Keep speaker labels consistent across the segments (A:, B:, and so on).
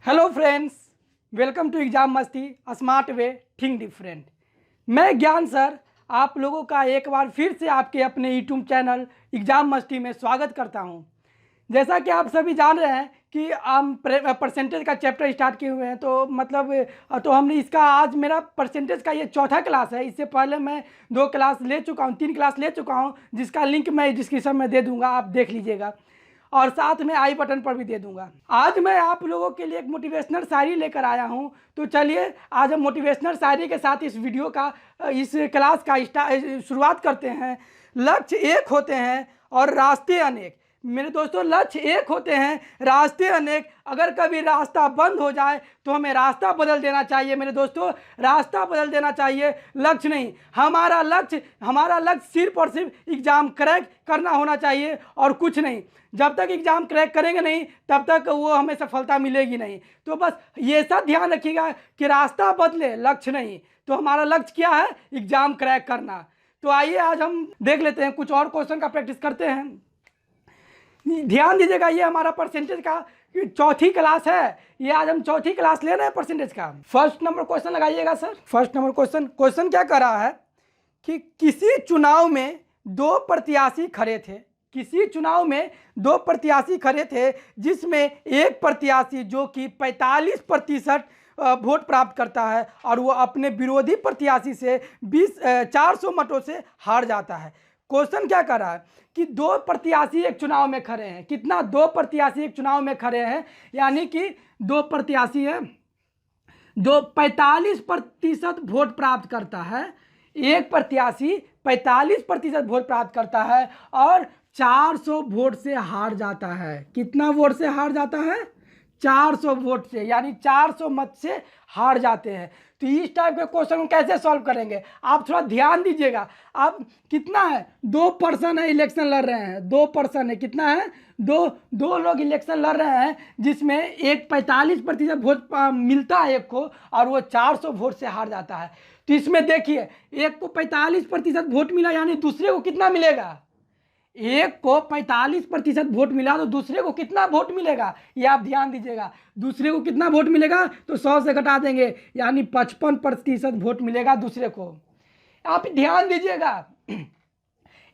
A: Hello friends, welcome to exam Masti smart way think different. मैं Gyan sir आप लोगों का एक बार फिर से आपके अपने यूट्यूब चैनल एग्जाम मस्ती में स्वागत करता हूं। जैसा कि आप सभी जान रहे हैं कि हम परसेंटेज का चैप्टर स्टार्ट किए हुए हैं, तो हमने इसका आज मेरा परसेंटेज का ये चौथा क्लास है। इससे पहले मैं 2 क्लास ले चुका हूँ, 3 क्लास ले चुका हूँ, जिसका लिंक मैं डिस्क्रिप्शन में दे दूँगा, आप देख लीजिएगा और साथ में आई बटन पर भी दे दूंगा। आज मैं आप लोगों के लिए एक मोटिवेशनल शायरी लेकर आया हूं। तो चलिए आज हम मोटिवेशनल शायरी के साथ इस वीडियो का इस क्लास का शुरुआत करते हैं। लक्ष्य एक होते हैं और रास्ते अनेक। मेरे दोस्तों, लक्ष्य एक होते हैं, रास्ते अनेक। अगर कभी रास्ता बंद हो जाए तो हमें रास्ता बदल देना चाहिए। मेरे दोस्तों, रास्ता बदल देना चाहिए, लक्ष्य नहीं। हमारा लक्ष्य सिर्फ और सिर्फ एग्ज़ाम क्रैक करना होना चाहिए और कुछ नहीं। जब तक एग्ज़ाम क्रैक करेंगे नहीं तब तक वो हमें सफलता मिलेगी नहीं। तो बस ये सब ध्यान रखिएगा कि रास्ता बदले, लक्ष्य नहीं। तो हमारा लक्ष्य क्या है? एग्ज़ाम क्रैक करना। तो आइए आज हम देख लेते हैं, कुछ और क्वेश्चन का प्रैक्टिस करते हैं। ध्यान दीजिएगा, ये हमारा परसेंटेज का चौथी क्लास है। ये आज हम चौथी क्लास ले रहे हैं परसेंटेज का। फर्स्ट नंबर क्वेश्चन लगाइएगा सर। फर्स्ट नंबर क्वेश्चन क्या कर रहा है कि किसी चुनाव में 2 प्रत्याशी खड़े थे। किसी चुनाव में 2 प्रत्याशी खड़े थे, जिसमें एक प्रत्याशी जो कि 45% वोट प्राप्त करता है और वो अपने विरोधी प्रत्याशी से 400 मतों से हार जाता है। क्वेश्चन क्या कर रहा है कि 2 प्रत्याशी एक चुनाव में खड़े हैं। कितना? 2 प्रत्याशी एक चुनाव में खड़े हैं, यानी कि 2 प्रत्याशी है, 45% वोट प्राप्त करता है। एक प्रत्याशी 45% वोट प्राप्त करता है और 400 वोट से हार जाता है। कितना वोट से हार जाता है? 400 वोट से, यानी 400 मत से हार जाते हैं। तो इस टाइप के क्वेश्चन को कैसे सॉल्व करेंगे, आप थोड़ा ध्यान दीजिएगा। आप कितना है? 2 पर्सन है, इलेक्शन लड़ रहे हैं। 2 पर्सन है, कितना है? दो लोग इलेक्शन लड़ रहे हैं, जिसमें एक 45% वोट मिलता है एक को, और वो 400 वोट से हार जाता है। तो इसमें देखिए, एक को 45% वोट मिला, यानी दूसरे को कितना मिलेगा? एक को 45% वोट मिला तो दूसरे को कितना वोट मिलेगा, ये आप ध्यान दीजिएगा। दूसरे को कितना वोट मिलेगा? तो 100 से घटा देंगे, यानी 55% वोट मिलेगा दूसरे को। आप ध्यान दीजिएगा,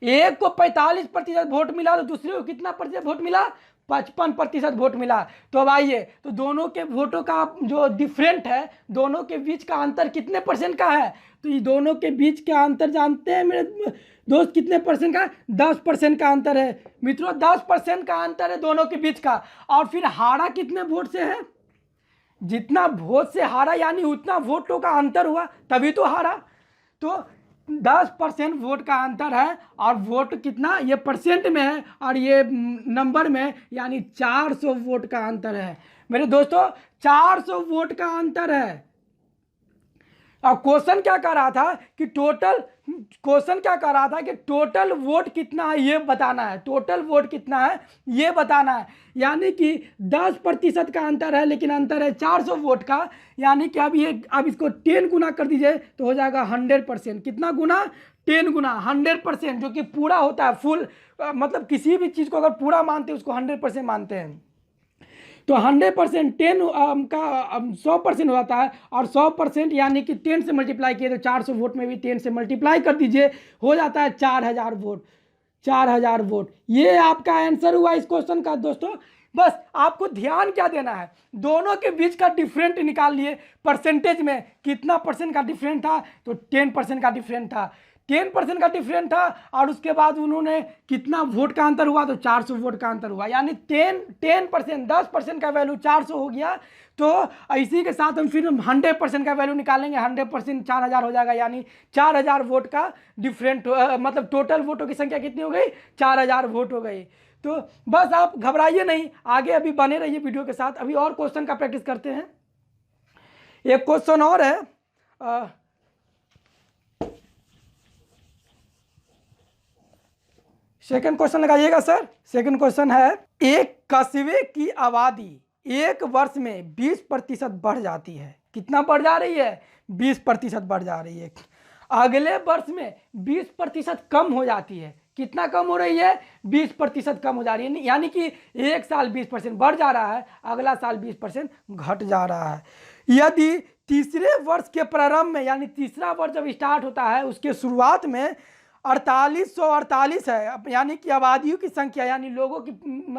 A: एक को 45% वोट मिला तो दूसरे को कितना प्रतिशत वोट मिला? 55% वोट मिला। तो अब आइए, तो दोनों के वोटों का जो डिफरेंट है, दोनों के बीच का अंतर कितने परसेंट का है? तो ये दोनों के बीच का अंतर जानते हैं मेरे दोस्त, कितने परसेंट का? 10% का अंतर है मित्रों। 10% का अंतर है दोनों के बीच का। और फिर हारा कितने वोट से है? जितना वोट से हारा, यानी उतना वोटों का अंतर हुआ, तभी तो हारा। तो 10% वोट का अंतर है, और वोट कितना? ये परसेंट में है और ये नंबर में, यानी 400 वोट का अंतर है मेरे दोस्तों। 400 वोट का अंतर है। और क्वेश्चन क्या कर रहा था कि टोटल वोट कितना है ये बताना है। टोटल वोट कितना है ये बताना है, यानी कि 10% का अंतर है, लेकिन अंतर है 400 वोट का। यानी कि अब इसको 10 गुना कर दीजिए तो हो जाएगा 100%। कितना गुना? 10 गुना 100%, जो कि पूरा होता है, फुल। मतलब किसी भी चीज़ को अगर पूरा मानते हैं उसको 100% मानते हैं। तो 100% 10 का 100% हो जाता है, और 100% यानी कि 10 से मल्टीप्लाई किए तो 400 वोट में भी 10 से मल्टीप्लाई कर दीजिए, हो जाता है 4000 वोट। 4000 वोट, ये आपका आंसर हुआ इस क्वेश्चन का दोस्तों। बस आपको ध्यान क्या देना है, दोनों के बीच का डिफरेंट निकाल लिए। परसेंटेज में कितना परसेंट का डिफरेंट था? तो 10% का डिफरेंट था। 10% का डिफरेंट था, और उसके बाद उन्होंने कितना वोट का अंतर हुआ? तो 400 वोट का अंतर हुआ, यानी 10%, 10% का वैल्यू 400 हो गया। तो इसी के साथ हम फिर 100% का वैल्यू निकालेंगे। 100% 4000 हो जाएगा, यानी 4000 वोट का डिफरेंट, मतलब टोटल वोटों की संख्या कितनी हो गई? 4000 वोट हो गई। तो बस आप घबराइए नहीं, आगे अभी बने रहिए वीडियो के साथ। अभी और क्वेश्चन का प्रैक्टिस करते हैं। एक क्वेश्चन और है, सेकंड क्वेश्चन लगाइएगा सर। सेकंड क्वेश्चन है, एक कस्बे की आबादी 1 वर्ष में 20% बढ़ जाती है। कितना बढ़ जा रही है? 20% बढ़ जा रही है। अगले वर्ष में 20% कम हो जाती है। कितना कम हो रही है? 20% कम हो जा रही है। यानी कि एक साल 20% बढ़ जा रहा है, अगला साल 20% घट जा रहा है। यदि तीसरे वर्ष के प्रारंभ में, यानी तीसरा वर्ष जब स्टार्ट होता है उसके शुरुआत में 4848 है, यानी कि आबादियों की संख्या, यानी लोगों की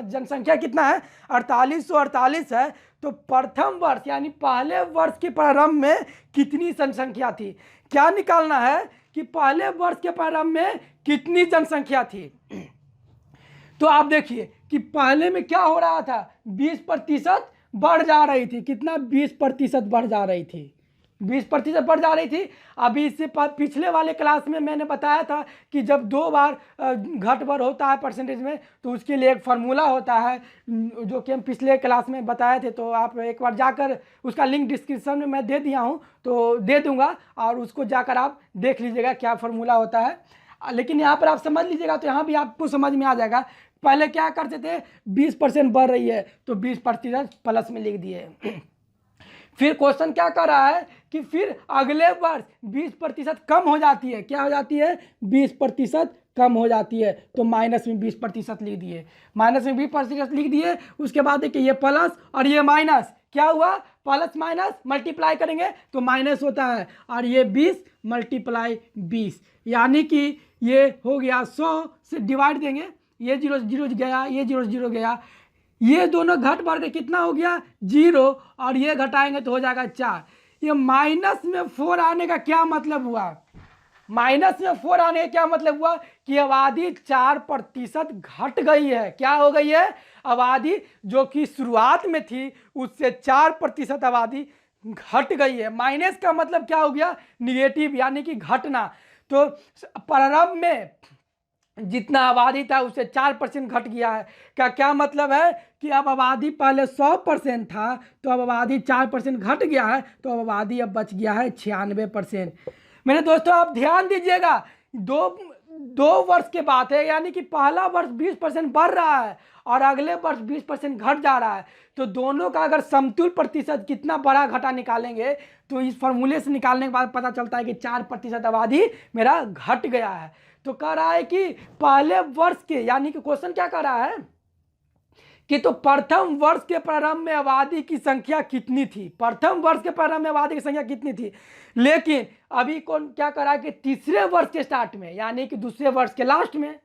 A: जनसंख्या कितना है? 4848 है। तो प्रथम वर्ष यानी पहले वर्ष के प्रारंभ में कितनी जनसंख्या थी? क्या निकालना है कि पहले वर्ष के प्रारंभ में कितनी जनसंख्या थी। तो आप देखिए कि पहले में क्या हो रहा था? 20% बढ़ जा रही थी। कितना? 20% बढ़ जा रही थी, 20% बढ़ जा रही थी। अभी इससे पिछले वाले क्लास में मैंने बताया था कि जब 2 बार घट बढ़ होता है परसेंटेज में, तो उसके लिए एक फार्मूला होता है, जो कि हम पिछले क्लास में बताए थे। तो आप एक बार जाकर, उसका लिंक डिस्क्रिप्शन में मैं दे दिया हूँ, तो दे दूंगा, और उसको जाकर आप देख लीजिएगा क्या फार्मूला होता है। लेकिन यहाँ पर आप समझ लीजिएगा, तो यहाँ भी आपको समझ में आ जाएगा। पहले क्या करते थे? 20% बढ़ रही है तो 20% प्लस में लिख दिए। फिर क्वेश्चन क्या कर रहा है कि फिर अगले वर्ष 20% कम हो जाती है। क्या हो जाती है? 20% कम हो जाती है, तो माइनस में 20% लिख दिए, माइनस में 20% लिख दिए। उसके बाद देखिए ये प्लस और ये माइनस, क्या हुआ? प्लस माइनस मल्टीप्लाई करेंगे तो माइनस होता है, और ये 20 मल्टीप्लाई 20, यानी कि ये हो गया 100 से डिवाइड देंगे, ये 0 0 गया, ये 0 0 गया, ये दोनों घट बढ़ के कितना हो गया? 0, और ये घटाएंगे तो हो जाएगा 4। ये माइनस में 4 आने का क्या मतलब हुआ? माइनस में 4 आने का क्या मतलब हुआ कि आबादी 4% घट गई है। क्या हो गई है? आबादी जो कि शुरुआत में थी उससे 4% आबादी घट गई है। माइनस का मतलब क्या हो गया? निगेटिव, यानी कि घटना। तो प्रारंभ में जितना आबादी था उससे 4% घट गया है। क्या मतलब है कि अब आबादी पहले 100% था, तो अब आबादी 4% घट गया है, तो अब आबादी अब बच गया है 96%। मेरे दोस्तों आप ध्यान दीजिएगा, दो वर्ष के बात है, यानी कि पहला वर्ष 20% बढ़ रहा है और अगले वर्ष 20% घट जा रहा है। तो दोनों का अगर समतुल प्रतिशत कितना बड़ा घटा निकालेंगे, तो इस फॉर्मूले से निकालने के बाद पता चलता है कि 4% आबादी मेरा घट गया है। तो कह रहा है कि पहले वर्ष के, यानी कि क्वेश्चन क्या कह रहा है कि तो प्रथम वर्ष के प्रारंभ में आबादी की संख्या कितनी थी? प्रथम वर्ष के प्रारंभ में आबादी की संख्या कितनी थी? लेकिन अभी कौन क्या कर रहा है कि तीसरे वर्ष के स्टार्ट में, यानी कि दूसरे वर्ष के लास्ट में,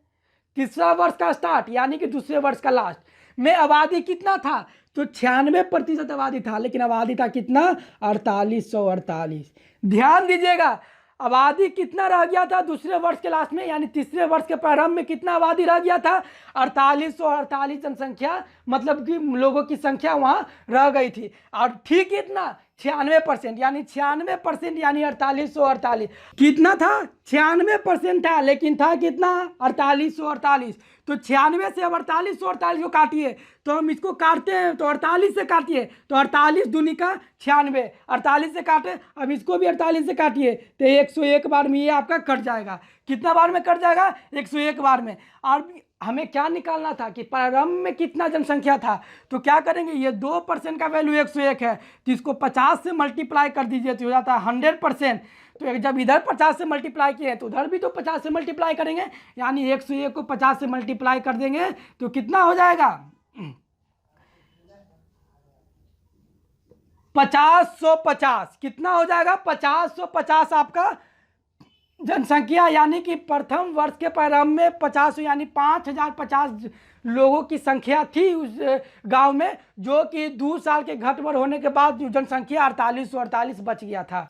A: तीसरा वर्ष का स्टार्ट यानी कि दूसरे वर्ष का लास्ट में आबादी कितना था? तो 96% आबादी था, लेकिन आबादी था कितना? 4848। ध्यान दीजिएगा, आबादी कितना रह गया था दूसरे वर्ष के लास्ट में, यानी तीसरे वर्ष के प्रारंभ में कितना आबादी रह गया था? 4848 जनसंख्या, मतलब कि लोगों की संख्या वहां रह गई थी। और ठीक कितना? 96%, यानी 96%, यानी 4848। कितना था? 96% था, लेकिन था कितना? 4848। तो 96 से अब 4848 को काटिए, तो हम इसको काटते हैं तो 48 से काटिए, तो 48 दूनी का 96, 48 से काटे, अब इसको भी 48 से काटिए, तो 101 बार में ये आपका कट जाएगा। कितना बार में कट जाएगा? 101 बार में। और हमें क्या निकालना था कि प्रारंभ में कितना जनसंख्या था। तो क्या करेंगे, ये 2% का वैल्यू 101 है, तो इसको 50 से मल्टीप्लाई कर दीजिए तो हो जाता है 100%। तो जब इधर 50 से मल्टीप्लाई किए तो उधर भी तो 50 से मल्टीप्लाई करेंगे, यानी 101 को 50 से मल्टीप्लाई कर देंगे तो कितना हो जाएगा? 50/150। कितना हो जाएगा? 50/150 आपका जनसंख्या, यानी कि प्रथम वर्ष के प्रारंभ में 50, यानी 5050 लोगों की संख्या थी उस गांव में, जो कि 2 साल के घट बढ़ होने के बाद जो जनसंख्या 4848 बच गया था।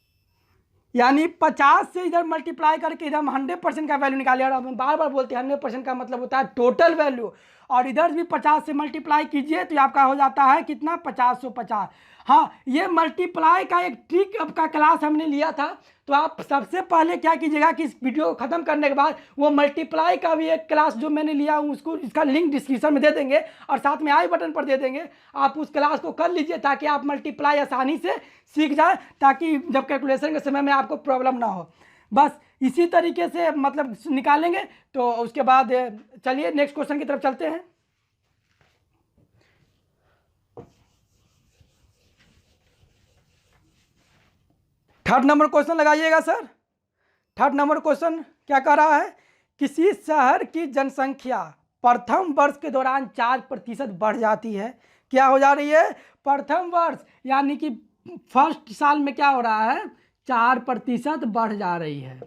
A: यानी 50 से इधर मल्टीप्लाई करके इधर हम 100% का वैल्यू निकाले, और हम बार बार बोलते हैं 100% का मतलब होता है टोटल वैल्यू, और इधर भी 50 से मल्टीप्लाई कीजिए तो आपका हो जाता है कितना? 50/50। हाँ, ये मल्टीप्लाई का एक ट्रिक आपका क्लास हमने लिया था, तो आप सबसे पहले क्या कीजिएगा कि इस वीडियो को ख़त्म करने के बाद वो मल्टीप्लाई का भी एक क्लास जो मैंने लिया हूँ उसको, इसका लिंक डिस्क्रिप्शन में दे देंगे और साथ में आई बटन पर दे देंगे। आप उस क्लास को कर लीजिए ताकि आप मल्टीप्लाई आसानी से सीख जाए, ताकि जब कैलकुलेशन के समय में आपको प्रॉब्लम ना हो। बस इसी तरीके से मतलब निकालेंगे। तो उसके बाद चलिए नेक्स्ट क्वेश्चन की तरफ चलते हैं। थर्ड नंबर क्वेश्चन लगाइएगा सर। थर्ड नंबर क्वेश्चन क्या कह रहा है किसी शहर की जनसंख्या प्रथम वर्ष के दौरान 4% बढ़ जाती है। क्या हो जा रही है? प्रथम वर्ष यानी कि फर्स्ट साल में क्या हो रहा है? 4% बढ़ जा रही है।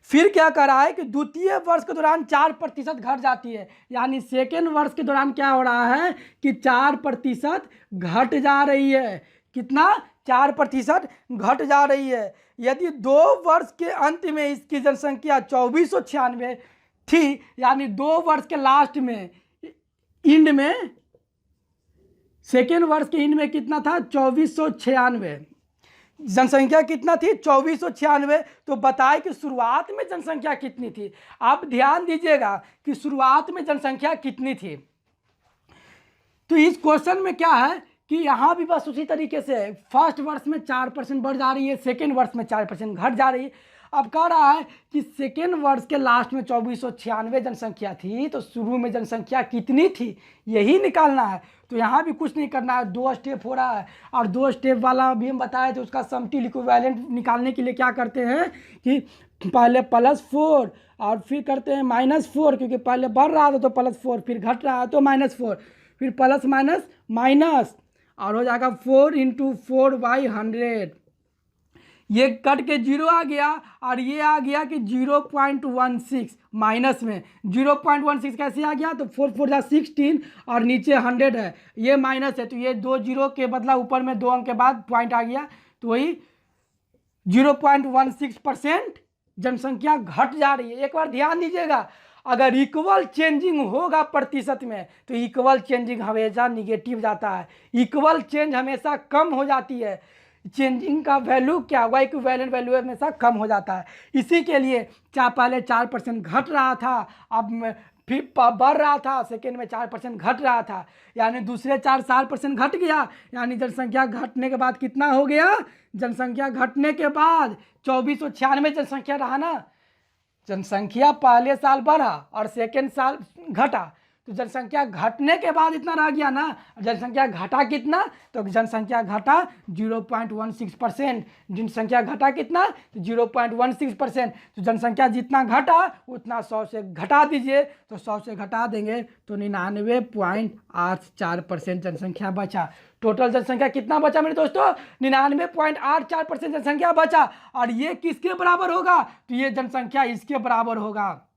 A: फिर क्या कर रहा है कि द्वितीय वर्ष के दौरान 4% घट जाती है, यानी सेकेंड वर्ष के दौरान क्या हो रहा है कि 4% घट जा रही है। कितना? 4% घट जा रही है। यदि 2 वर्ष के अंत में इसकी जनसंख्या 2496 थी, यानी 2 वर्ष के लास्ट में, इंड में, सेकेंड वर्ष के इंड में कितना था? 2496 जनसंख्या कितना थी? 2496। तो बताए कि शुरुआत में जनसंख्या कितनी थी। आप ध्यान दीजिएगा कि शुरुआत में जनसंख्या कितनी थी। तो इस क्वेश्चन में क्या है कि यहाँ भी बस उसी तरीके से फर्स्ट वर्ष में 4% बढ़ जा रही है, सेकेंड वर्ष में 4% घट जा रही है। अब कह रहा है कि सेकेंड वर्ष के लास्ट में 2496 जनसंख्या थी, तो शुरू में जनसंख्या कितनी थी यही निकालना है। तो यहाँ भी कुछ नहीं करना है, 2 स्टेप हो रहा है, और 2 स्टेप वाला भी हम बताए थे। उसका समटिल इक्विवेलेंट निकालने के लिए क्या करते हैं कि पहले +4 और फिर करते हैं -4, क्योंकि पहले बढ़ रहा था तो +4, फिर घट रहा है तो -4, फिर प्लस माइनस माइनस, और हो जाएगा 4 × 4/100। ये कट के 0 आ गया, और ये आ गया कि 0.16 माइनस में 0.16 कैसे आ गया? तो 4 4 जा 16 और नीचे 100 है, ये माइनस है, तो ये 2 0 के बदला ऊपर में 2 अंक के बाद पॉइंट आ गया, तो वही 0.16% जनसंख्या घट जा रही है। एक बार ध्यान दीजिएगा, अगर इक्वल चेंजिंग होगा प्रतिशत में तो इक्वल चेंजिंग हमेशा निगेटिव जाता है, इक्वल चेंज हमेशा कम हो जाती है। चेंजिंग का वैल्यू क्या होगा? इक्विवेलेंट वैल्यू हमेशा कम हो जाता है। इसी के लिए पहले 4% घट रहा था, अब फिर बढ़ रहा था, सेकेंड में 4% घट रहा था, यानी दूसरे 4% घट गया, यानी जनसंख्या घटने के बाद कितना हो गया? जनसंख्या घटने के बाद 2496 जनसंख्या रहा ना। जनसंख्या पहले साल बढ़ा और सेकेंड साल घटा, तो जनसंख्या घटने के बाद इतना रह गया ना। जनसंख्या घटा कितना? तो जनसंख्या घटा 0.16%। जनसंख्या घटा कितना? तो 0.16%। तो जनसंख्या जितना घटा उतना 100 से घटा दीजिए, तो 100 से घटा देंगे तो 99.84% जनसंख्या बचा। टोटल जनसंख्या कितना बचा मेरे दोस्तों? 99.84% जनसंख्या बचा। और ये किसके बराबर होगा? तो ये जनसंख्या इसके बराबर होगा,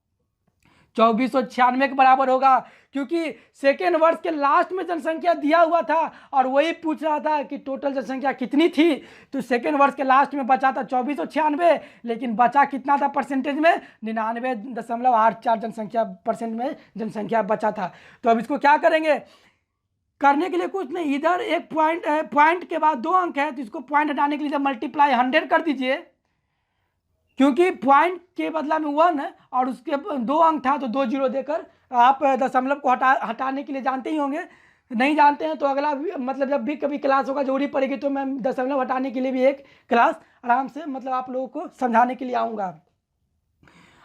A: 2496 के बराबर होगा, क्योंकि सेकेंड वर्ष के लास्ट में जनसंख्या दिया हुआ था और वही पूछ रहा था कि टोटल जनसंख्या कितनी थी। तो सेकेंड वर्ष के लास्ट में बचा था 2496, लेकिन बचा कितना था परसेंटेज में? 99.84 जनसंख्या परसेंट में जनसंख्या बचा था। तो अब इसको क्या करेंगे? करने के लिए कुछ नहीं, इधर एक पॉइंट के बाद 2 अंक है, तो इसको पॉइंट हटाने के लिए जब मल्टीप्लाई 100 कर दीजिए, क्योंकि पॉइंट के बदला में 1 है और उसके 2 अंक था, तो 2 0 देकर आप दशमलव को हटाने के लिए जानते ही होंगे। नहीं जानते हैं तो अगला मतलब जब भी कभी क्लास होगा जरूरी पड़ेगी तो मैं दशमलव हटाने के लिए भी एक क्लास आराम से मतलब आप लोगों को समझाने के लिए आऊँगा।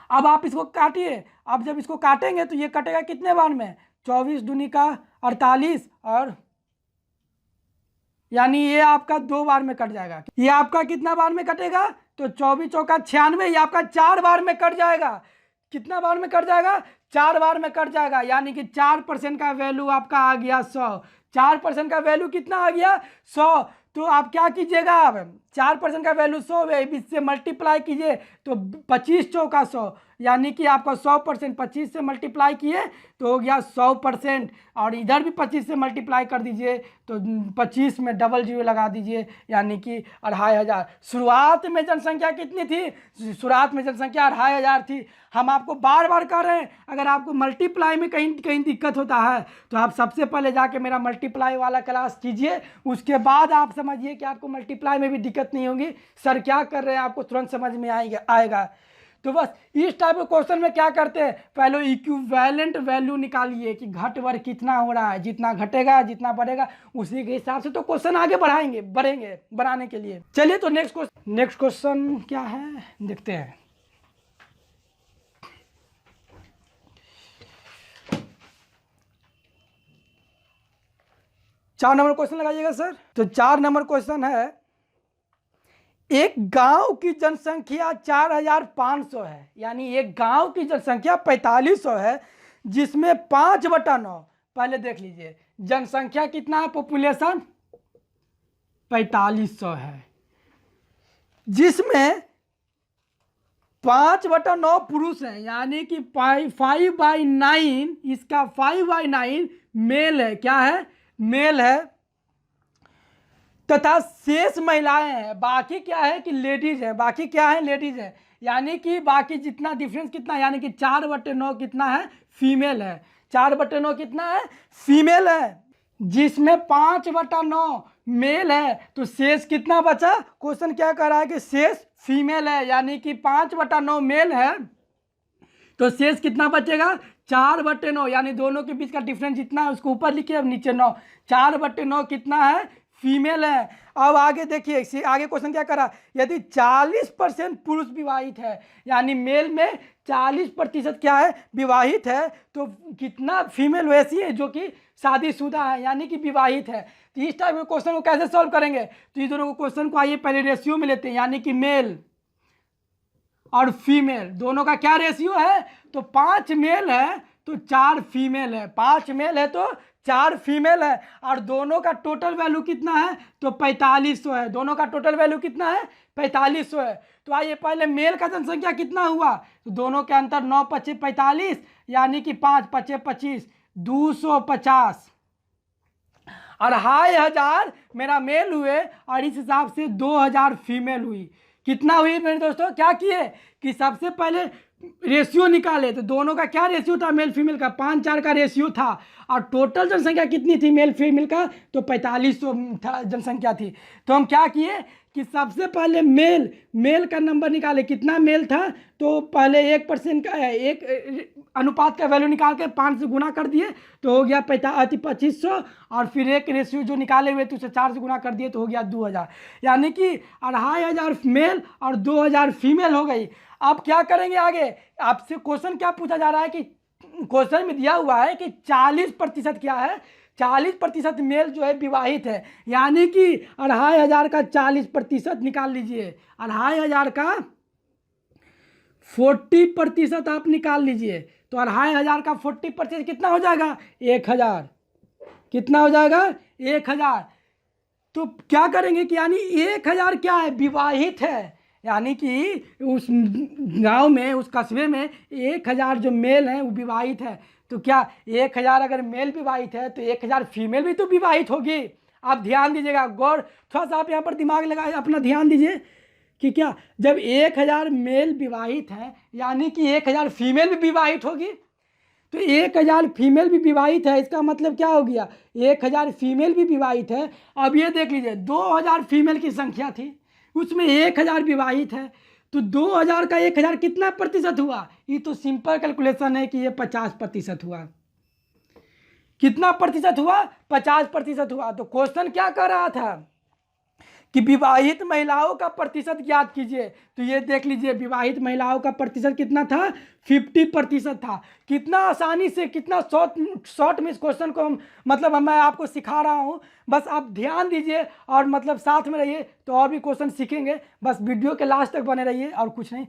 A: अब आप इसको काटिए। अब जब इसको काटेंगे तो ये कटेगा कितने बार में? 24 दूनी का 48, और यानी ये आपका 2 बार में कट जाएगा। ये आपका कितना बार में कटेगा? तो 24 चौका 96, ये आपका 4 बार में कट जाएगा। कितना बार में कट जाएगा? 4 बार में कट जाएगा, यानी कि 4% का वैल्यू आपका आ गया 100। 4% का वैल्यू कितना आ गया? 100। तो आप क्या कीजिएगा? अब 4% का वैल्यू 100 है, इससे मल्टीप्लाई कीजिए तो 25 चौका 100, यानी कि आपका 100%। 25 से मल्टीप्लाई किए तो हो गया 100%, और इधर भी 25 से मल्टीप्लाई कर दीजिए तो 25 में डबल 0 लगा दीजिए, यानी कि 2500। शुरुआत में जनसंख्या कितनी थी? शुरुआत में जनसंख्या 2500 थी। हम आपको बार बार कह रहे हैं, अगर आपको मल्टीप्लाई में कहीं कहीं दिक्कत होता है तो आप सबसे पहले जाके मेरा मल्टीप्लाई वाला क्लास कीजिए, उसके बाद आप समझिए कि आपको मल्टीप्लाई में भी दिक्कत नहीं होगी। सर क्या कर रहे हैं आपको तुरंत समझ में आएगा। तो बस इस टाइप के क्वेश्चन में क्या करते हैं, पहले इक्विवेलेंट वैल्यू निकालिए कि घट बढ़ कितना हो रहा है। जितना घटेगा जितना बढ़ेगा उसी के हिसाब से तो क्वेश्चन आगे बढ़ेंगे बनाने के लिए। चलिए तो नेक्स्ट क्वेश्चन क्या है देखते हैं। चार नंबर क्वेश्चन लगाइएगा सर। तो 4 नंबर क्वेश्चन है, एक गांव की जनसंख्या 4500 है, यानी एक गांव की जनसंख्या 4500 है, जिसमें 5/9, पहले देख लीजिए जनसंख्या कितना है, पॉपुलेशन 4500 है, जिसमें 5/9 पुरुष हैं, यानी कि 5/9, इसका 5/9 मेल है, क्या है, मेल है, तथा शेष महिलाएं हैं, बाकी क्या है कि लेडीज है, बाकी क्या है, लेडीज है, यानी कि बाकी जितना डिफरेंस कितना है, यानी कि 4/9 कितना है, फीमेल है, 4/9 कितना है, फीमेल है, जिसमें 5/9 मेल है, तो शेष कितना बचा, क्वेश्चन क्या कर रहा है कि शेष फीमेल है, यानी कि 5/9 मेल है, तो शेष कितना बचेगा, 4/9, यानी दोनों के बीच का डिफरेंस जितना है उसको ऊपर लिखिए, अब नीचे 9, 4/9 कितना है, फीमेल है। अब आगे देखिए, आगे क्वेश्चन क्या करा, यदि 40% पुरुष विवाहित है, यानी मेल में 40% क्या है, विवाहित है, तो कितना फीमेल वैसी है जो कि शादीशुदा है, यानी कि विवाहित है। तो इस टाइप के क्वेश्चन को कैसे सॉल्व करेंगे, तो इस दोनों को क्वेश्चन को आइए पहले रेशियो में लेते हैं, यानी कि मेल और फीमेल दोनों का क्या रेशियो है, तो 5 मेल है तो 4 फीमेल है, 5 मेल है तो 4 फीमेल है, और दोनों का टोटल वैल्यू कितना है, तो 4500 है, दोनों का टोटल वैल्यू कितना है, 4500 है। तो आइए पहले मेल का जनसंख्या कितना हुआ, तो दोनों के अंतर 9 × 5 = 45, यानी कि 5 × 5 = 25, 250, 2500 मेरा मेल हुए, और इस हिसाब से 2000 फीमेल हुई। कितना हुई मेरे दोस्तों, क्या किए कि सबसे पहले रेशियो निकाले, तो दोनों का क्या रेशियो था, मेल फीमेल का 5:4 का रेशियो था, और टोटल जनसंख्या कितनी थी मेल फीमेल का, तो 4500 जनसंख्या थी। तो हम क्या किए कि सबसे पहले मेल का नंबर निकाले, कितना मेल था, तो पहले 1% का एक अनुपात का वैल्यू निकाल के 5 से गुना कर दिए तो हो गया 2500, और फिर एक रेशियो जो निकाले हुए तो उसे 4 से गुना कर दिए तो हो गया 2000, यानी कि 2500 मेल और 2000 फीमेल हो गई। अब क्या करेंगे आगे, आपसे क्वेश्चन क्या पूछा जा रहा है कि क्वेश्चन में दिया हुआ है कि 40% क्या है, 40% मेल जो है विवाहित है, यानी कि 2500 का 40% निकाल लीजिए, 2500 का 40% आप निकाल लीजिए, तो 2500 का 40% कितना हो जाएगा, 1000, कितना हो जाएगा, 1000। तो क्या करेंगे कि यानी 1000 क्या है, विवाहित है, यानी कि उस गांव में, उस कस्बे में 1000 जो मेल हैं वो विवाहित है, तो क्या 1000 अगर मेल विवाहित है तो 1000 फीमेल भी तो विवाहित होगी। आप ध्यान दीजिएगा, गौर थोड़ा सा आप यहाँ पर दिमाग लगाए, अपना ध्यान दीजिए कि क्या, जब 1000 मेल विवाहित है यानी कि 1000 फीमेल भी विवाहित होगी, तो 1000 फीमेल भी विवाहित है, इसका मतलब क्या हो गया, 1000 फीमेल भी विवाहित है। अब ये देख लीजिए 2000 फीमेल की संख्या थी, उसमें 1000 विवाहित है, तो 2000 का 1000 कितना प्रतिशत हुआ, ये तो सिंपल कैलकुलेशन है कि ये 50% हुआ। कितना प्रतिशत हुआ, 50% हुआ। तो क्वेश्चन क्या कर रहा था कि विवाहित महिलाओं का प्रतिशत ज्ञात कीजिए, तो ये देख लीजिए विवाहित महिलाओं का प्रतिशत कितना था, 50% था। कितना आसानी से, कितना शॉर्ट में इस क्वेश्चन को मतलब मैं आपको सिखा रहा हूँ, बस आप ध्यान दीजिए और मतलब साथ में रहिए तो और भी क्वेश्चन सीखेंगे। बस वीडियो के लास्ट तक बने रहिए और कुछ नहीं,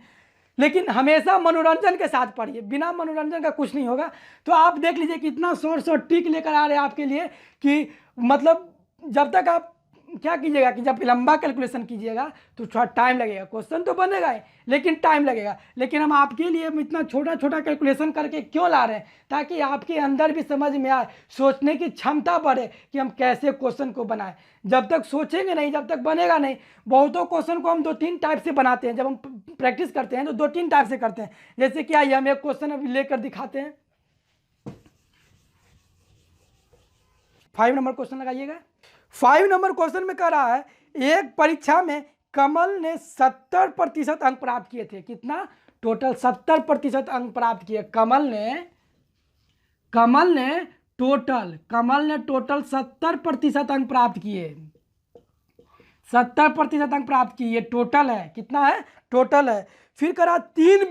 A: लेकिन हमेशा मनोरंजन के साथ पढ़िए, बिना मनोरंजन का कुछ नहीं होगा। तो आप देख लीजिए कितना शॉर्ट ट्रिक लेकर आ रहे हैं आपके लिए कि मतलब जब तक आप क्या कीजिएगा कि जब लंबा कैलकुलेशन कीजिएगा तो थोड़ा टाइम लगेगा, क्वेश्चन तो बनेगा ही लेकिन टाइम लगेगा, लेकिन हम आपके लिए इतना छोटा छोटा कैलकुलेशन करके क्यों ला रहे हैं, ताकि आपके अंदर भी समझ में आए, सोचने की क्षमता बढ़े कि हम कैसे क्वेश्चन को बनाएं। जब तक सोचेंगे नहीं, जब तक बनेगा नहीं। बहुतों क्वेश्चन को हम 2-3 टाइप से बनाते हैं, जब हम प्रैक्टिस करते हैं तो 2-3 टाइप से करते हैं। जैसे कि आइए हम एक क्वेश्चन अभी लेकर दिखाते हैं। 5 नंबर क्वेश्चन लगाइएगा। 5 नंबर क्वेश्चन में कह रहा है, एक परीक्षा में कमल ने 70% अंक प्राप्त किए थे। कितना, टोटल 70% अंक प्राप्त किए। कमल ने टोटल 70% अंक प्राप्त किए। 70% अंक प्राप्त किए, टोटल है, कितना है, टोटल है। फिर करा 3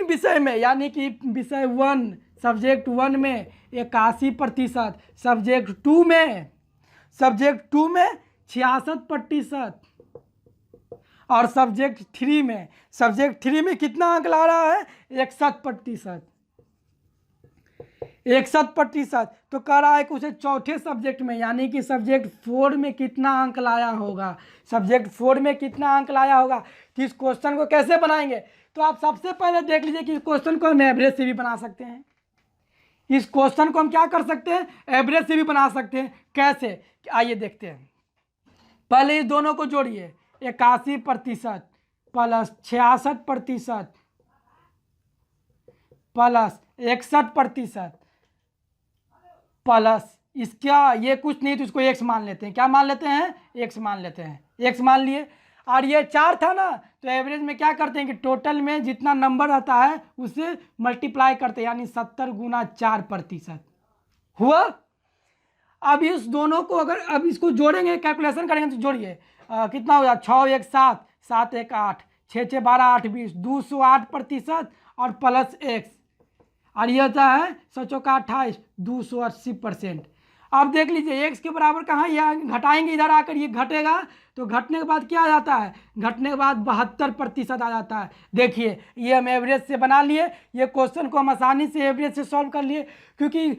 A: विषय में यानी कि विषय 1 सब्जेक्ट 1 में 81%, सब्जेक्ट 2 में 66%, और सब्जेक्ट थ्री में कितना अंक ला रहा है? 61%। 61%। तो कह रहा है कि उसे चौथे सब्जेक्ट में यानी कि सब्जेक्ट 4 में कितना अंक लाया होगा, सब्जेक्ट 4 में कितना अंक लाया होगा। तो इस क्वेश्चन को कैसे बनाएंगे? तो आप सबसे पहले देख लीजिए कि इस क्वेश्चन को हम एवरेज से भी बना सकते हैं। इस क्वेश्चन को हम क्या कर सकते हैं? एवरेज से भी बना सकते हैं। कैसे? आइए देखते हैं। पहले इस दोनों को जोड़िए, 81% प्लस 66% प्लस 61% प्लस इसका ये कुछ नहीं तो इसको x मान लेते हैं। क्या मान लेते हैं? x मान लेते हैं। x मान लिए और ये 4 था ना, तो एवरेज में क्या करते हैं कि टोटल में जितना नंबर आता है उससे मल्टीप्लाई करते हैं, यानी 70 गुना 4% हुआ। अब इस दोनों को अगर अब इसको जोड़ेंगे, कैलकुलेशन करेंगे तो जोड़िए कितना हो जाए? 6 1 7 7 1 8 6 6 12 8 20 208% और प्लस x और ये होता है 7 चौका 28 280%। अब देख लीजिए x के बराबर कहाँ, यह घटाएंगे इधर आकर, ये घटेगा तो घटने के बाद क्या आ जाता है? घटने के बाद 72% आ जाता है। देखिए ये हम एवरेज से बना लिए, ये क्वेश्चन को हम आसानी से एवरेज से सॉल्व कर लिए, क्योंकि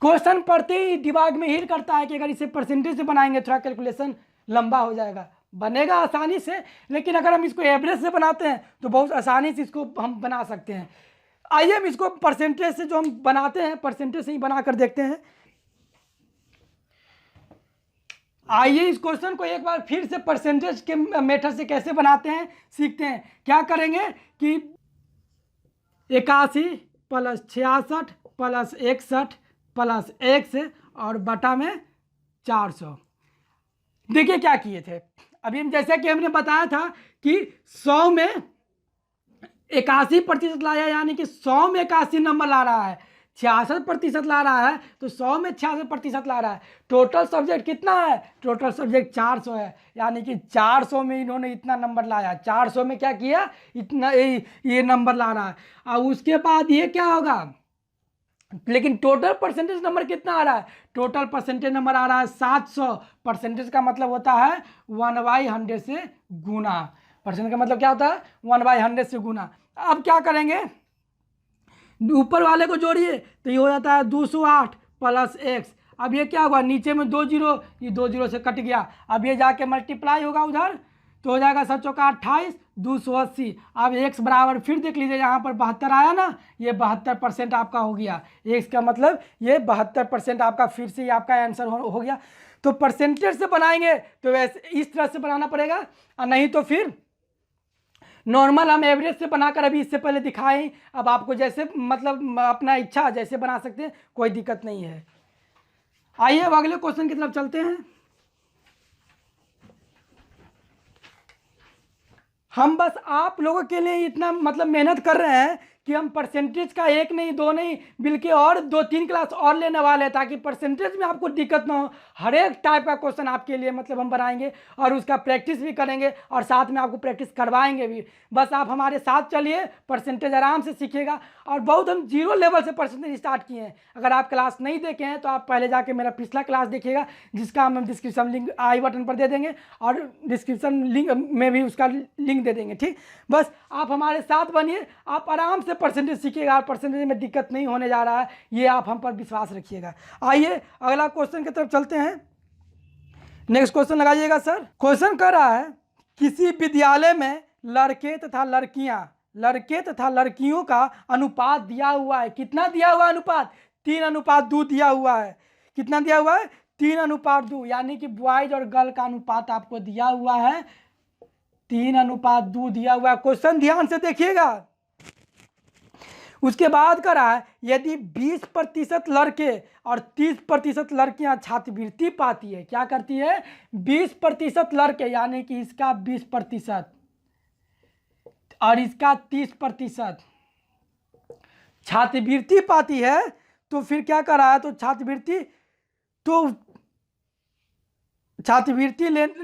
A: क्वेश्चन पढ़ते ही दिमाग में हिट करता है कि अगर इसे परसेंटेज से बनाएंगे थोड़ा कैलकुलेशन लंबा हो जाएगा। बनेगा आसानी से, लेकिन अगर हम इसको एवरेज से बनाते हैं तो बहुत आसानी से इसको हम बना सकते हैं। आइए हम इसको परसेंटेज से जो हम बनाते हैं, परसेंटेज से ही बना कर देखते हैं। आइए इस क्वेश्चन को एक बार फिर से परसेंटेज के मेथड से कैसे बनाते हैं सीखते हैं। क्या करेंगे कि 81 प्लस 66 प्लस 61 प्लस x और बटा में 400। देखिए क्या किए थे अभी हम, जैसा कि हमने बताया था कि 100 में 81% लाया, यानी कि 100 में 81 नंबर ला रहा है, 66% ला रहा है तो 100 में 66% ला रहा है। टोटल सब्जेक्ट कितना है? टोटल सब्जेक्ट 400 है, यानी कि 400 में इन्होंने इतना नंबर लाया। 400 में क्या किया? इतना ये नंबर ला रहा है। अब उसके बाद ये क्या होगा? लेकिन टोटल परसेंटेज नंबर कितना आ रहा है? टोटल परसेंटेज नंबर आ रहा है 700। परसेंटेज का मतलब होता है 1/100 से गुना। परसेंटेज का मतलब क्या होता है? 1/100 से गुना। अब क्या करेंगे? ऊपर वाले को जोड़िए तो ये हो जाता है 208 प्लस x। अब ये क्या होगा? नीचे में 2 0, ये 2 0 से कट गया। अब ये जाके मल्टीप्लाई होगा उधर तो हो जाएगा 7 चौका 28 280। अब x बराबर फिर देख लीजिए यहाँ पर 72 आया ना, ये 72% आपका हो गया। x का मतलब ये 72% आपका फिर से ये आपका आंसर हो गया। तो परसेंटेज से बनाएंगे तो वैसे इस तरह से बनाना पड़ेगा, और नहीं तो फिर नॉर्मल हम एवरेज से बनाकर अभी इससे पहले दिखाएं। अब आपको जैसे मतलब अपना इच्छा जैसे बना सकते हैं, कोई दिक्कत नहीं है। आइए अब अगले क्वेश्चन की तरफ चलते हैं। हम बस आप लोगों के लिए इतना मतलब मेहनत कर रहे हैं कि हम परसेंटेज का 1 नहीं 2 नहीं बल्कि और 2-3 क्लास और लेने वाले हैं, ताकि परसेंटेज में आपको दिक्कत ना हो। हर एक टाइप का क्वेश्चन आपके लिए मतलब हम बनाएंगे और उसका प्रैक्टिस भी करेंगे और साथ में आपको प्रैक्टिस करवाएंगे भी। बस आप हमारे साथ चलिए, परसेंटेज आराम से सीखिएगा। और बहुत हम 0 लेवल से परसेंटेज स्टार्ट किए हैं। अगर आप क्लास नहीं देखे हैं तो आप पहले जाके मेरा पिछला क्लास देखिएगा, जिसका हम डिस्क्रिप्शन लिंक आई बटन पर दे देंगे और डिस्क्रिप्शन लिंक में भी उसका लिंक दे देंगे। ठीक, बस आप हमारे साथ बनिए, आप आराम से परसेंटेज सीखिएगा और परसेंटेज में दिक्कत नहीं होने जा रहा है, ये आप हम पर विश्वास रखिएगा। आइए अगला क्वेश्चन की तरफ चलते हैं। नेक्स्ट क्वेश्चन लगाइएगा सर। क्वेश्चन कर रहा है किसी विद्यालय में लड़के तथा लड़कियों का अनुपात दिया हुआ है। कितना दिया हुआ है अनुपात? 3:2 दिया हुआ है। कितना दिया हुआ है? 3:2, यानी कि बॉयज और गर्ल का अनुपात आपको दिया हुआ है 3:2 दिया हुआ है। क्वेश्चन ध्यान से देखिएगा। उसके बाद करा है यदि 20% लड़के और 30% लड़कियां छात्रवृत्ति पाती है। क्या करती है? 20% लड़के यानी कि इसका 20% और इसका 30% छात्रवृत्ति पाती है, तो फिर क्या कर रहा है? तो छात्रवृत्ति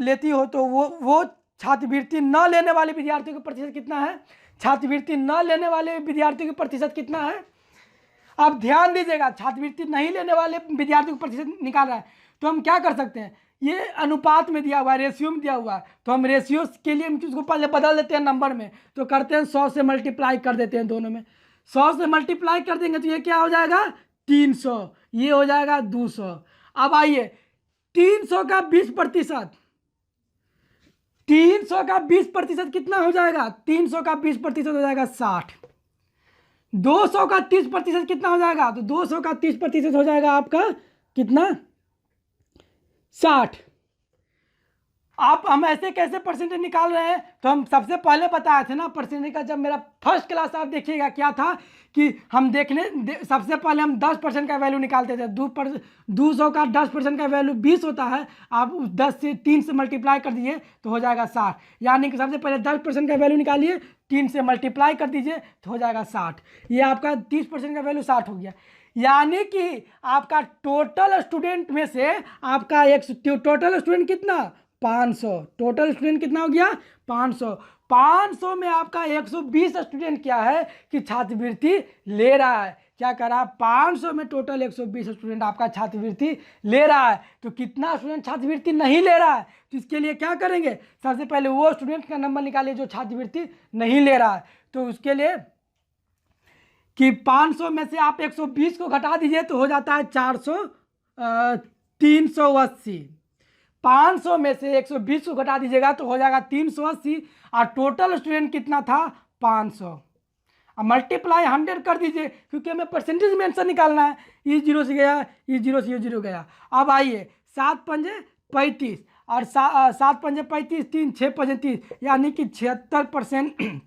A: लेती हो तो वो छात्रवृत्ति न लेने वाले विद्यार्थियों का प्रतिशत कितना है? छात्रवृत्ति न लेने वाले विद्यार्थियों का प्रतिशत कितना है? आप ध्यान दीजिएगा, छात्रवृत्ति नहीं लेने वाले विद्यार्थियों का प्रतिशत निकाल रहा है। तो हम क्या कर सकते हैं? ये अनुपात में दिया हुआ है, रेशियो में दिया हुआ है, तो हम रेशियो के लिए हम उसको पहले बदल देते हैं नंबर में, तो करते हैं 100 से मल्टीप्लाई कर देते हैं दोनों में। 100 से मल्टीप्लाई कर देंगे तो ये क्या हो जाएगा 300, ये हो जाएगा 200। अब आइए 300 का 20%, 300 का 20% कितना हो जाएगा, 300 का 20% हो जाएगा 60। 200 का 30% कितना हो जाएगा, तो 200 का 30% हो जाएगा आपका कितना 60। आप हम ऐसे कैसे परसेंटेज निकाल रहे हैं, तो हम सबसे पहले बताए थे ना परसेंटेज का, जब मेरा फर्स्ट क्लास आप देखिएगा क्या था कि हम सबसे पहले हम 10% का वैल्यू निकालते थे। 200 का 10% का वैल्यू 20 होता है, आप उस 10 से 3 से मल्टीप्लाई कर दीजिए तो हो जाएगा 60। यानी कि सबसे पहले 10% का वैल्यू निकालिए, 3 से मल्टीप्लाई कर दीजिए तो हो जाएगा 60। ये आपका 30% का वैल्यू 60 हो गया। यानी कि आपका टोटल स्टूडेंट में से आपका टोटल स्टूडेंट कितना 500, टोटल स्टूडेंट कितना हो गया 500। 500 में आपका 120 स्टूडेंट क्या है कि छात्रवृत्ति ले रहा है। क्या करा 500 में टोटल 120 स्टूडेंट आपका छात्रवृत्ति ले रहा है। तो कितना स्टूडेंट छात्रवृत्ति नहीं ले रहा है, तो इसके लिए क्या करेंगे, सबसे पहले वो स्टूडेंट का नंबर निकालिए जो छात्रवृत्ति नहीं ले रहा है। तो उसके लिए कि 500 में से आप 120 को घटा दीजिए तो हो जाता है 380। 500 में से 120 को घटा दीजिएगा तो हो जाएगा 380, और टोटल स्टूडेंट कितना था 500। अब मल्टीप्लाई 100 कर दीजिए, क्योंकि हमें परसेंटेज में आंसर निकालना है। ये 0 से गया, ये 0 से ये 0 गया। अब आइए 7 पंजे 35 और 7 पंजे 35, 3 6 पंजे 30, यानी कि 76%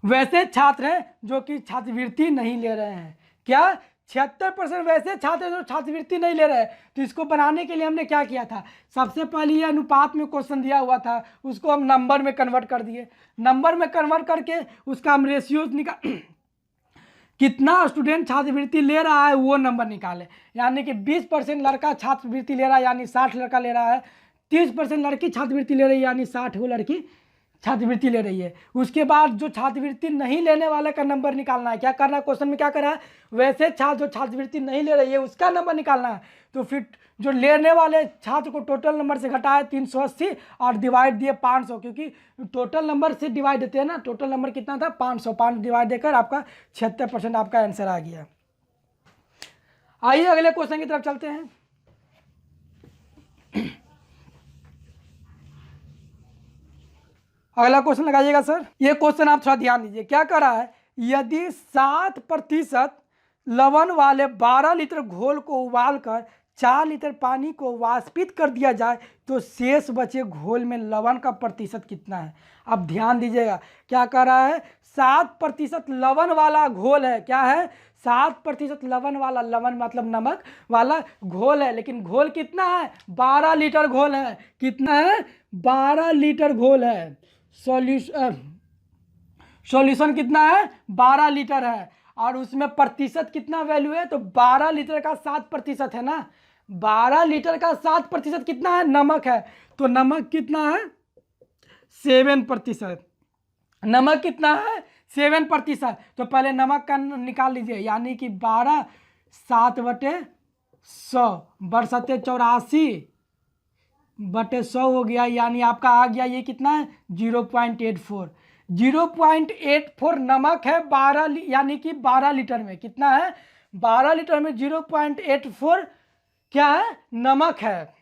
A: वैसे छात्र हैं जो कि छात्रवृत्ति नहीं ले रहे हैं। क्या 76% वैसे छात्र जो छात्रवृत्ति नहीं ले रहे हैं। तो इसको बनाने के लिए हमने क्या किया था, सबसे पहले ये अनुपात में क्वेश्चन दिया हुआ था, उसको हम नंबर में कन्वर्ट कर दिए। नंबर में कन्वर्ट करके उसका हम रेशियो निकाल कितना स्टूडेंट छात्रवृत्ति ले रहा है वो नंबर निकाले। यानी कि 20% लड़का छात्रवृत्ति ले रहा है, यानी 60 लड़का ले रहा है। 30% लड़की छात्रवृत्ति ले रही है, यानी 60 वो लड़की छात्रवृत्ति ले रही है। उसके बाद जो छात्रवृत्ति नहीं लेने वाले का नंबर निकालना है। क्या करना है, क्वेश्चन में क्या करा है, वैसे छात्र जो छात्रवृत्ति नहीं ले रही है उसका नंबर निकालना है। तो फिर जो लेने वाले छात्र को टोटल नंबर से घटाए 380 और डिवाइड दिए 500, क्योंकि टोटल नंबर से डिवाइड देते हैं ना। टोटल नंबर कितना था 500, 5 डिवाइड देकर आपका 76% आपका आंसर आ गया। आइए अगले क्वेश्चन की तरफ चलते हैं। अगला क्वेश्चन लगाइएगा सर। ये क्वेश्चन आप थोड़ा ध्यान दीजिए। क्या कर रहा है, यदि 7% लवण वाले 12 लीटर घोल को उबालकर 4 लीटर पानी को वाष्पित कर दिया जाए तो शेष बचे घोल में लवण का प्रतिशत कितना है। अब ध्यान दीजिएगा, क्या कर रहा है 7% लवण वाला घोल है। क्या है 7% लवण वाला, लवण मतलब नमक वाला घोल है। लेकिन घोल कितना है 12 लीटर घोल है। कितना है 12 लीटर घोल है। सॉल्यूशन कितना है 12 लीटर है, और उसमें प्रतिशत कितना वैल्यू है, तो 12 लीटर का 7% है ना। 12 लीटर का 7% कितना है, नमक है। तो नमक कितना है 7%। नमक कितना है 7%। तो पहले नमक का निकाल लीजिए, यानी कि 12 7/100 बरसते 84/100 हो गया। यानी आपका आ गया ये कितना है 0.84। 0.84 नमक है 12, यानी कि 12 लीटर में कितना है 12 लीटर में 0.84 क्या है नमक है।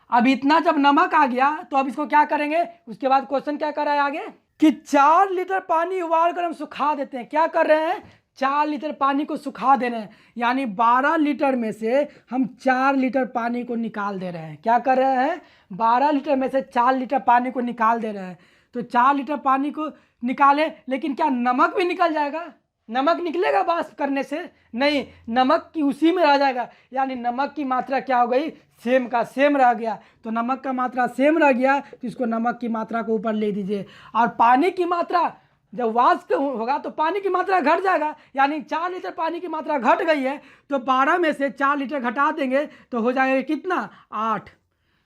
A: अब इतना जब नमक आ गया तो अब इसको क्या करेंगे, उसके बाद क्वेश्चन क्या कर रहा है आगे कि 4 लीटर पानी उबाल कर हम सुखा देते हैं। क्या कर रहे हैं 4 लीटर पानी को सुखा दे रहे हैं, यानी 12 लीटर में से हम 4 लीटर पानी को निकाल दे रहे हैं। क्या कर रहे हैं 12 लीटर में से 4 लीटर पानी को निकाल दे रहे हैं। तो 4 लीटर पानी को निकाले, लेकिन क्या नमक भी निकल जाएगा, नमक निकलेगा वाष्प करने से, नहीं, नमक की उसी में रह जाएगा। यानी नमक की मात्रा क्या हो गई सेम का सेम रह गया। तो नमक का मात्रा सेम रह गया, तो इसको नमक की मात्रा को ऊपर ले दीजिए। और पानी की मात्रा जब वाष्प होगा तो पानी की मात्रा घट जाएगा, यानी 4 लीटर पानी की मात्रा घट गई है। तो 12 में से 4 लीटर घटा देंगे तो हो जाएगा कितना 8।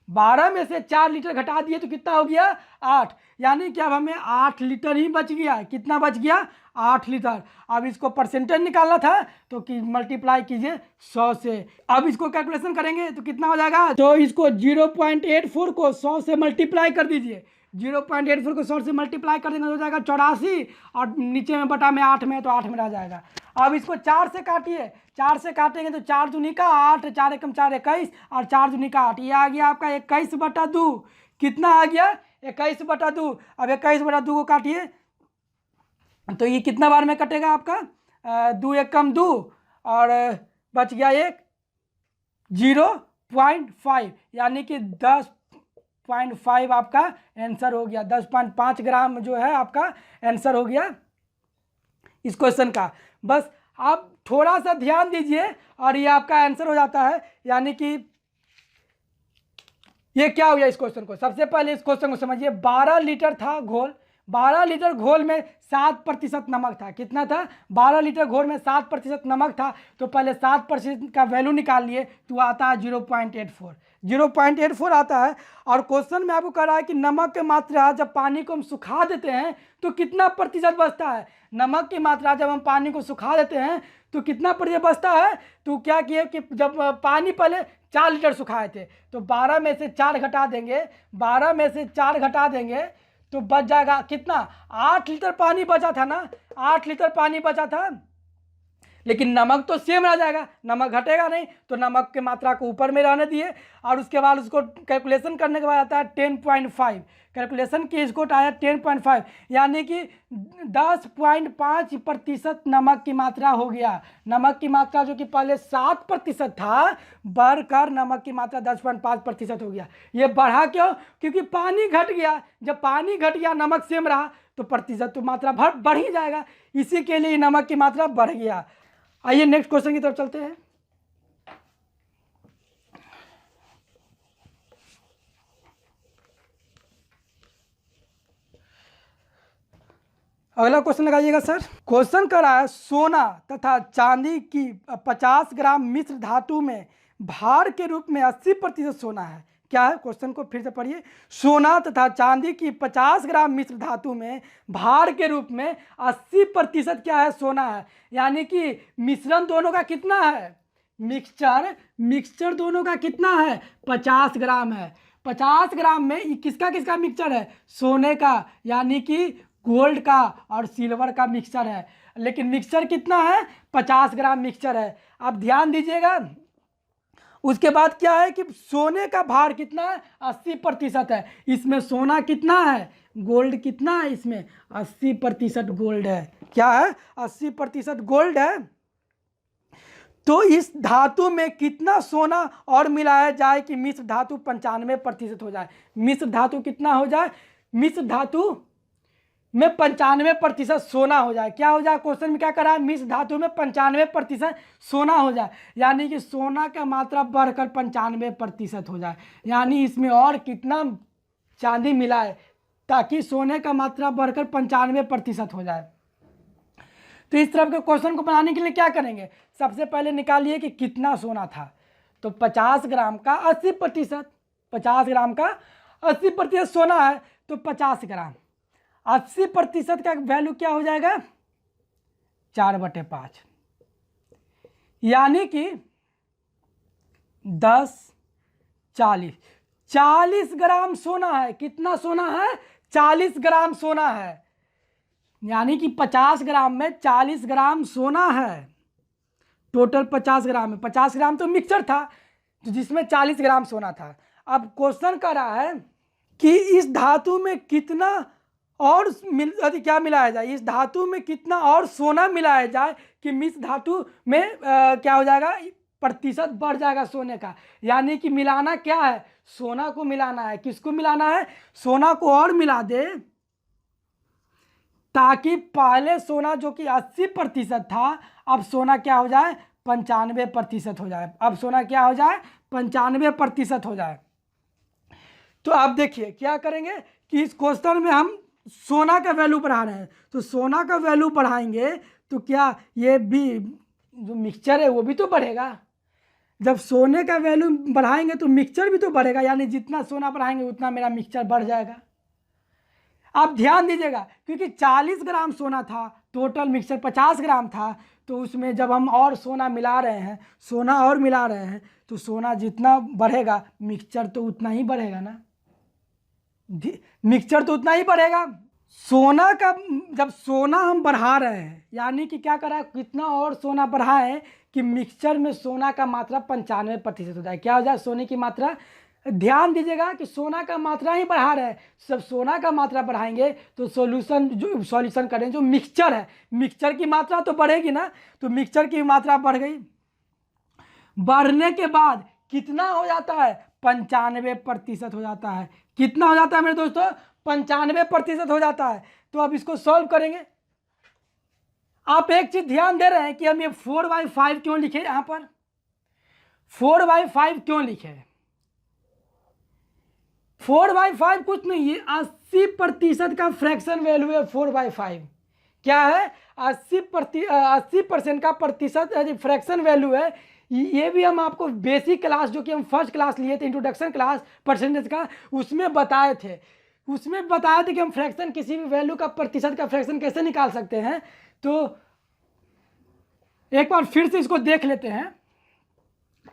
A: 12 में से 4 लीटर घटा दिए तो कितना हो गया 8, यानी कि अब हमें 8 लीटर ही बच गया। कितना बच गया 8 लीटर। अब इसको परसेंटेज निकालना था तो कि मल्टीप्लाई कीजिए 100 से। अब इसको कैलकुलेशन करेंगे तो कितना हो जाएगा, तो इसको 0.84 को 100 से मल्टीप्लाई कर दीजिए। 0.84 को 100 से मल्टीप्लाई कर देंगे तो हो जाएगा 84, और नीचे में बटा में 8 में तो 8 में रह जाएगा। अब इसको 4 से काटिए, 4 से काटेंगे तो 4 दूनी का 8, 4 एकम 4 21, और 4 दूनी का 8, ये आ गया आपका 21/2। कितना आ गया 21/2। अब 21/2 को काटिए तो ये कितना बार में कटेगा आपका, 2 एकम 2, और बच गया 1, 0.5, यानी कि 10.5 आपका आंसर हो गया। 10.5 ग्राम जो है आपका आंसर हो गया इस क्वेश्चन का। बस आप थोड़ा सा ध्यान दीजिए और ये आपका आंसर हो जाता है। यानी कि ये क्या हो गया इस क्वेश्चन को, सबसे पहले इस क्वेश्चन को समझिए। 12 लीटर था घोल, 12 लीटर घोल में 7% नमक था। कितना था, 12 लीटर घोल में 7% नमक था। तो पहले 7% का वैल्यू निकाल लिए तो आता है 0.84, 0.84 आता है। और क्वेश्चन में आपको कह रहा है कि नमक की मात्रा जब पानी को हम सुखा देते हैं तो कितना प्रतिशत बचता है। नमक की मात्रा जब हम पानी को सुखा देते हैं तो कितना प्रतिशत बचता है। तो क्या किए कि जब पानी पहले 4 लीटर सुखाए थे तो 12 में से 4 घटा देंगे, 12 में से 4 घटा देंगे तो बच जाएगा कितना, 8 लीटर पानी बचा था ना, 8 लीटर पानी बचा था। लेकिन नमक तो सेम रह जाएगा, नमक घटेगा नहीं, तो नमक की मात्रा को ऊपर में रहने दिए। और उसके बाद उसको कैलकुलेशन करने के बाद आता है 10.5, कैलकुलेशन की इसको आया 10.5, यानी कि 10.5% नमक की मात्रा हो गया। नमक की मात्रा जो कि पहले 7% था बढ़कर नमक की मात्रा 10.5% हो गया। ये बढ़ा क्यों, क्योंकि पानी घट गया। जब पानी घट गया नमक सेम रहा तो प्रतिशत तो मात्रा बढ़ ही जाएगा, इसी के लिए नमक की मात्रा बढ़ गया। आइए नेक्स्ट क्वेश्चन की तरफ चलते हैं। अगला क्वेश्चन लगाइएगा सर। क्वेश्चन कर रहा है सोना तथा चांदी की 50 ग्राम मिश्र धातु में भार के रूप में 80% सोना है। क्या है क्वेश्चन को फिर से पढ़िए। सोना तथा चांदी की 50 ग्राम मिश्र धातु में भार के रूप में 80% क्या है, सोना है। यानी कि मिश्रण दोनों का कितना है, मिक्सचर दोनों का कितना है, 50 ग्राम है। 50 ग्राम में किसका किसका मिक्सचर है, सोने का यानी कि गोल्ड का और सिल्वर का मिक्सचर है। लेकिन मिक्सचर कितना है, 50 ग्राम मिक्सचर है। आप ध्यान दीजिएगा। उसके बाद क्या है कि सोने का भार कितना है, 80% है। इसमें सोना कितना है, गोल्ड कितना है, इसमें 80% गोल्ड है। क्या है, 80% गोल्ड है। तो इस धातु में कितना सोना और मिलाया जाए कि मिश्र धातु 95% हो जाए। मिश्र धातु कितना हो जाए, मिश्र धातु में 95% सोना हो जाए। क्या हो जाए, क्वेश्चन में क्या करा है, मिश्र धातु में 95% सोना हो जाए। यानी कि सोना का मात्रा बढ़कर 95% हो जाए। यानी इसमें और कितना चांदी मिलाए ताकि सोने का मात्रा बढ़कर 95% हो जाए। तो इस तरह के क्वेश्चन को बनाने के लिए क्या करेंगे, सबसे पहले निकालिए कि कितना सोना था। तो 50 ग्राम का 80%, 50 ग्राम का 80% सोना है तो 50 ग्राम 80% का वैल्यू क्या हो जाएगा, 4/5, यानी कि 10, 40 ग्राम सोना है। कितना सोना है, 40 ग्राम सोना है। यानी कि 50 ग्राम में 40 ग्राम सोना है। टोटल 50 ग्राम में 50 ग्राम तो मिक्सचर था तो जिसमें 40 ग्राम सोना था। अब क्वेश्चन कर रहा है कि इस धातु में कितना और क्या मिलाया जाए, इस धातु में कितना और सोना मिलाया जाए कि मिश्र धातु में क्या हो जाएगा, प्रतिशत बढ़ जाएगा सोने का। यानी कि मिलाना क्या है, सोना को मिलाना है। किसको मिलाना है, सोना को और मिला दे ताकि पहले सोना जो कि 80% था अब सोना क्या हो जाए, 95% हो जाए। अब सोना क्या हो जाए, 95% हो जाए। तो आप देखिए क्या करेंगे कि इस क्वेश्चन में हम सोना का वैल्यू बढ़ा रहे हैं। तो सोना का वैल्यू बढ़ाएंगे तो क्या ये भी जो मिक्सचर है वो भी तो बढ़ेगा। जब सोने का वैल्यू बढ़ाएंगे तो मिक्सचर भी तो बढ़ेगा, यानी जितना सोना बढ़ाएंगे उतना मेरा मिक्सचर बढ़ जाएगा। आप ध्यान दीजिएगा, क्योंकि 40 ग्राम सोना था, टोटल मिक्सचर 50 ग्राम था, तो उसमें जब हम और सोना मिला रहे हैं, सोना और मिला रहे हैं, तो सोना जितना बढ़ेगा मिक्सचर तो उतना ही बढ़ेगा ना, मिक्सचर तो उतना ही बढ़ेगा। सोना का जब सोना हम बढ़ा रहे हैं, यानी कि क्या करा, कितना और सोना बढ़ाएं कि मिक्सचर में सोना का मात्रा 95% हो जाए। क्या हो जाए, सोने की मात्रा, ध्यान दीजिएगा कि सोना का मात्रा ही बढ़ा रहे हैं। जब सोना का मात्रा बढ़ाएंगे तो सॉल्यूशन करें, जो मिक्सचर है, मिक्सचर की मात्रा तो बढ़ेगी ना, तो मिक्सचर की मात्रा बढ़ गई। बढ़ने के बाद कितना हो जाता है, 95% हो जाता है। कितना हो जाता है मेरे दोस्तों, 95% हो जाता है। तो अब इसको सॉल्व करेंगे। आप एक चीज ध्यान दे रहे हैं कि हम ये 4/5 क्यों लिखे, यहां पर 4/5 क्यों लिखे, 4/5 कुछ नहीं, ये 80% का फ्रैक्शन वैल्यू है 4/5। क्या है, 80% का प्रतिशत फ्रैक्शन वैल्यू है। ये भी हम आपको बेसिक क्लास, जो कि हम फर्स्ट क्लास लिए थे, इंट्रोडक्शन क्लास परसेंटेज का, उसमें बताए थे कि हम फ्रैक्शन, किसी भी वैल्यू का प्रतिशत का फ्रैक्शन कैसे निकाल सकते हैं। तो एक बार फिर से इसको देख लेते हैं।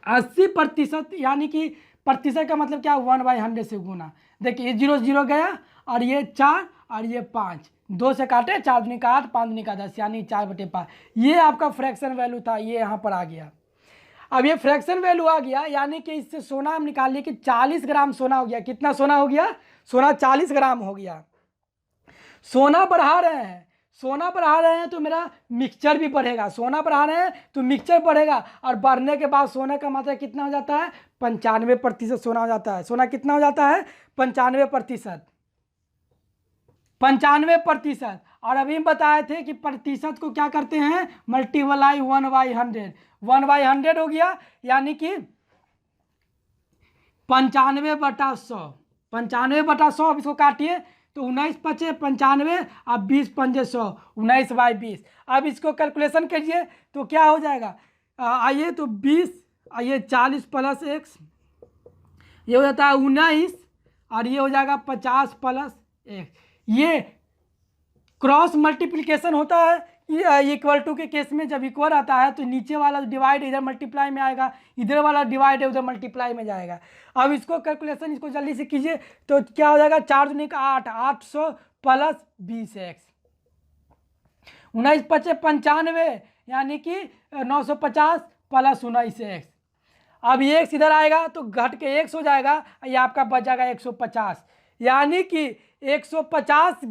A: 80%, यानी कि प्रतिशत का मतलब क्या, 1/100 से गुना। देखिए 0 0 गया, और ये 4 और ये 5, 2 से काटे, 4 दूनी का 8, 5 दूनी का 10, यानी 4/5। ये आपका फ्रैक्शन वैल्यू था, ये यहाँ पर आ गया। अब ये फ्रैक्शन वैल्यू आ गया, यानी कि इससे सोना हम निकाल लिए कि 40 ग्राम सोना हो गया। कितना सोना हो गया, सोना 40 ग्राम हो गया। सोना बढ़ा रहे हैं तो मेरा मिक्सचर भी बढ़ेगा। सोना बढ़ा रहे हैं तो मिक्सचर बढ़ेगा, और बढ़ने के बाद सोने का मात्रा कितना हो जाता है, 95% सोना हो जाता है। सोना कितना हो जाता है, 95%। और अभी हम बताए थे कि प्रतिशत को क्या करते हैं, मल्टीप्लाई 1/100। 1/100 हो गया, यानी कि 95/100। 95/100, अब इसको काटिए तो 19 5 95, अब 20 5 100, 19/20। अब इसको कैलकुलेशन करिए तो क्या हो जाएगा, आइए तो 20, आइए 40 + x, ये हो जाता है 19, और ये हो जाएगा 50 + x। ये क्रॉस मल्टीप्लिकेशन होता है, इक्वल टू के केस में जब इक्वल आता है तो नीचे वाला डिवाइड इधर मल्टीप्लाई में आएगा, इधर वाला डिवाइड है उधर मल्टीप्लाई में जाएगा। अब इसको कैलकुलेशन, इसको जल्दी से कीजिए तो क्या हो जाएगा, 4 दूनी का 8, 800 + 20x, 19 5 95, यानी कि 950 + 19x। अब ये x इधर आएगा तो घट के x हो जाएगा, ये आपका बच जाएगा 150, यानी कि 150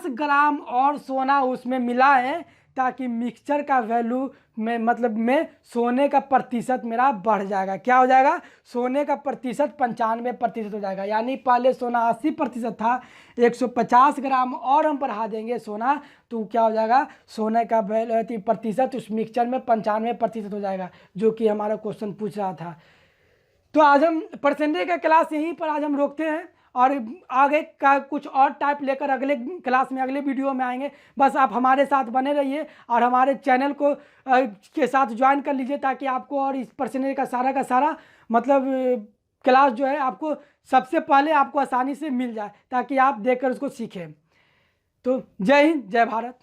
A: ग्राम और सोना उसमें मिला है, ताकि मिक्सचर का वैल्यू में, मतलब में सोने का प्रतिशत मेरा बढ़ जाएगा। क्या हो जाएगा, सोने का प्रतिशत 95% हो जाएगा। यानी पहले सोना 80% था, 150 ग्राम और हम बढ़ा देंगे सोना, तो क्या हो जाएगा, सोने का प्रतिशत उस मिक्सचर में 95% हो जाएगा, जो कि हमारा क्वेश्चन पूछ रहा था। तो आज हम परसेंटेज का क्लास यहीं पर आज हम रोकते हैं, और आगे का कुछ और टाइप लेकर अगले क्लास में, अगले वीडियो में आएंगे। बस आप हमारे साथ बने रहिए और हमारे चैनल को के साथ ज्वाइन कर लीजिए, ताकि आपको और इस परसेंटेज का सारा मतलब क्लास जो है आपको सबसे पहले आपको आसानी से मिल जाए, ताकि आप देखकर उसको सीखें। तो जय हिंद, जय भारत।